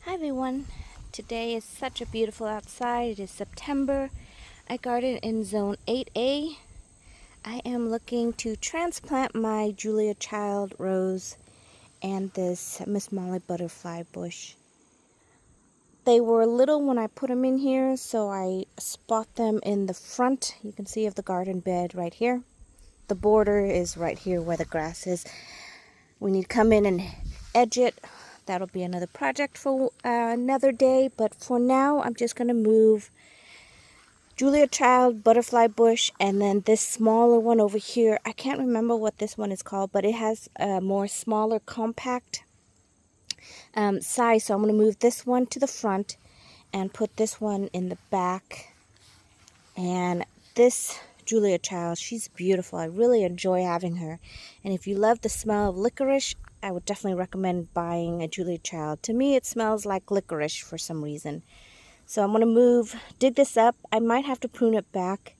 Hi everyone. Today is such a beautiful outside. It is September. I garden in zone 8A. I am looking to transplant my Julia Child rose and this Miss Molly butterfly bush. They were little when I put them in here, so I spot them in the front. You can see of the garden bed right here. The border is right here where the grass is. We need to come in and edge it. That'll be another project for another day, but for now I'm just going to move Julia Child butterfly bush and then this smaller one over here. I can't remember what this one is called, but it has a more smaller compact size, so I'm going to move this one to the front and put this one in the back. And this Julia Child, she's beautiful. I really enjoy having her, and if you love the smell of licorice, I would definitely recommend buying a Julia Child. To me, it smells like licorice for some reason. So I'm going to dig this up. I might have to prune it back.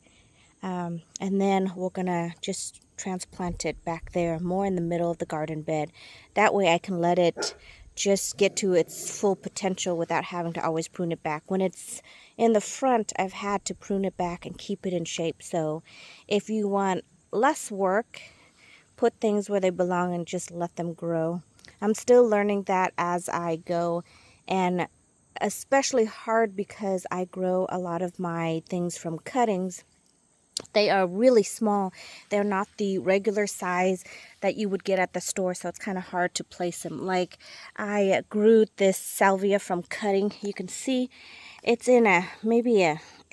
And then we're going to just transplant it back there, more in the middle of the garden bed. That way I can let it just get to its full potential without having to always prune it back. When it's in the front, I've had to prune it back and keep it in shape. So if you want less work, put things where they belong and just let them grow. I'm still learning that as I go, and especially hard because I grow a lot of my things from cuttings. They are really small. They're not the regular size that you would get at the store, so it's kind of hard to place them. Like, I grew this salvia from cutting. You can see it's in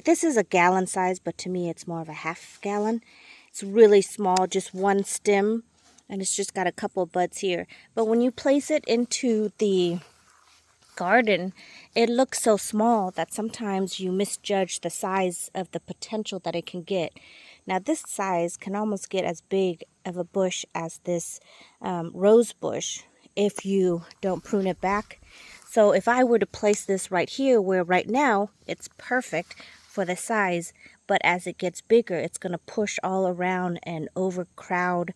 this is a gallon size, but to me it's more of a half gallon. It's really small, just one stem, and it's just got a couple buds here. But when you place it into the garden, it looks so small that sometimes you misjudge the size of the potential that it can get. Now this size can almost get as big of a bush as this rose bush if you don't prune it back. So if I were to place this right here, where right now it's perfect for the size, but as it gets bigger, it's going to push all around and overcrowd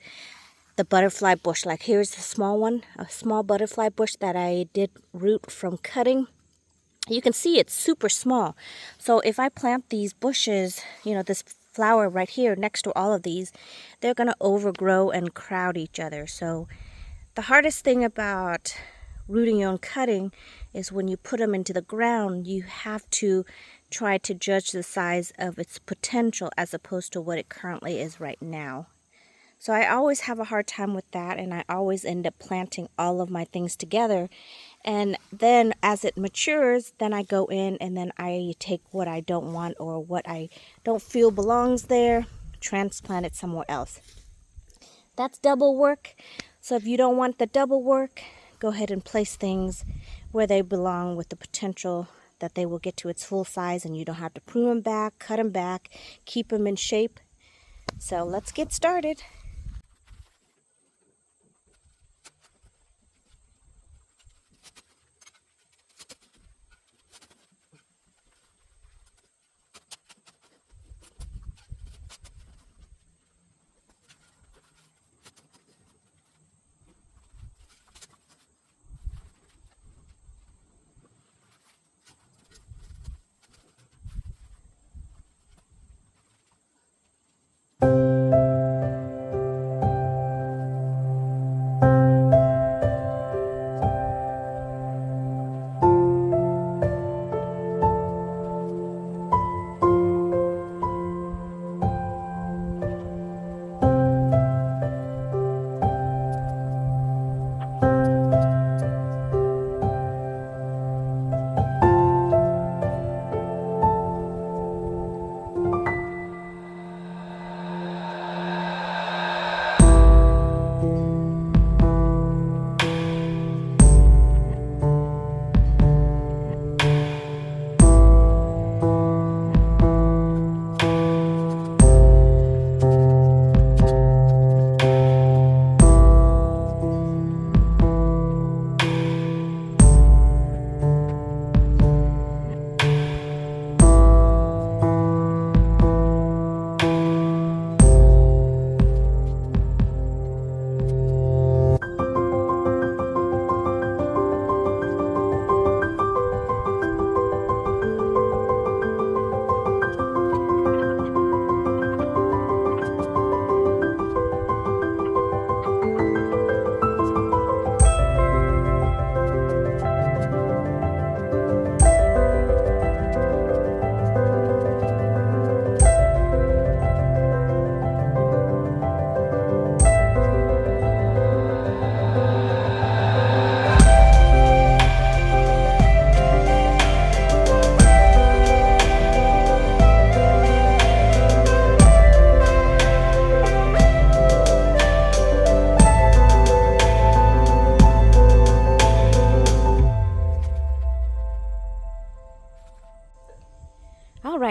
the butterfly bush. Like, here's a small one, a small butterfly bush that I did root from cutting. You can see it's super small. So if I plant these bushes, this flower right here next to all of these, they're going to overgrow and crowd each other. So the hardest thing about rooting your own cutting is when you put them into the ground, you have to try to judge the size of its potential as opposed to what it currently is right now. So I always have a hard time with that, and I always end up planting all of my things together. And then as it matures, then I go in and then I take what I don't want or what I don't feel belongs there, transplant it somewhere else. That's double work. So if you don't want the double work, go ahead and place things where they belong with the potential that they will get to its full size, and you don't have to prune them back, cut them back, keep them in shape. So let's get started.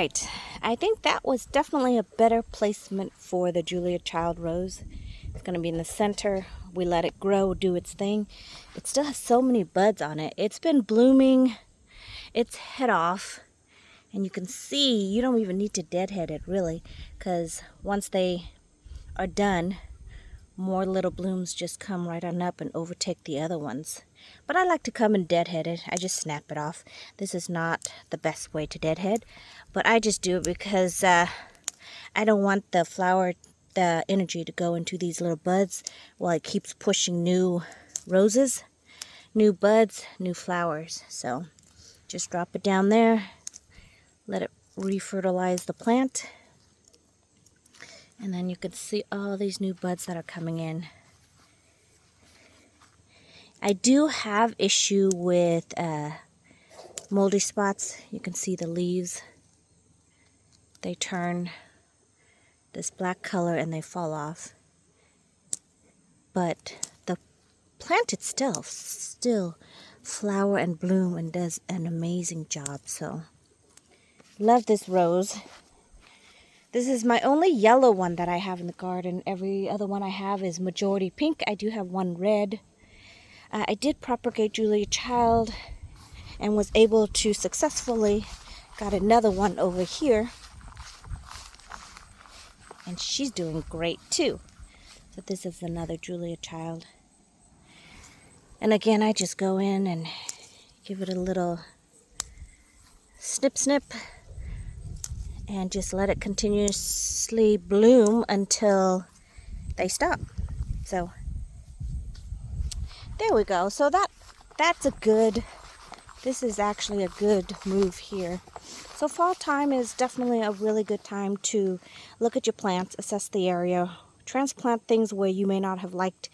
right, I think that was definitely a better placement for the Julia Child rose. It's going to be in the center. We let it grow, do its thing. It still has so many buds on it. It's been blooming its head off, and you can see you don't even need to deadhead it really, because once they are done, more little blooms just come right on up and overtake the other ones. But I like to come and deadhead it. I just snap it off. This is not the best way to deadhead, but I just do it because I don't want the flower, the energy to go into these little buds while it keeps pushing new roses, new buds, new flowers. So just drop it down there, let it refertilize the plant, and then you can see all these new buds that are coming in. I do have issue with moldy spots. You can see the leaves. They turn this black color and they fall off. But the plant itself still flower and bloom and does an amazing job. So love this rose. This is my only yellow one that I have in the garden. Every other one I have is majority pink. I do have one red. I did propagate Julia Child and was able to successfully got another one over here, and she's doing great too. So this is another Julia Child, and again I just go in and give it a little snip snip and just let it continuously bloom until they stop. So there we go. So that's a good, this is actually a good move here. So fall time is definitely a really good time to look at your plants, assess the area, transplant things where you may not have liked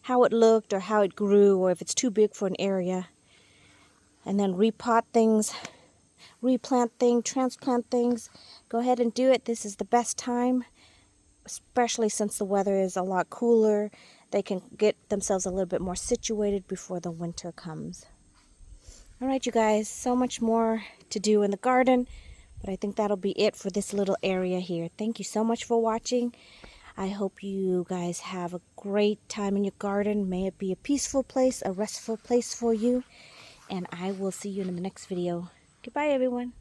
how it looked or how it grew, or if it's too big for an area, and then repot things, replant things, transplant things. Go ahead and do it. This is the best time, especially since the weather is a lot cooler. They can get themselves a little bit more situated before the winter comes. All right, you guys, so much more to do in the garden, but I think that'll be it for this little area here. Thank you so much for watching. I hope you guys have a great time in your garden. May it be a peaceful place, a restful place for you, and I will see you in the next video. Goodbye, everyone.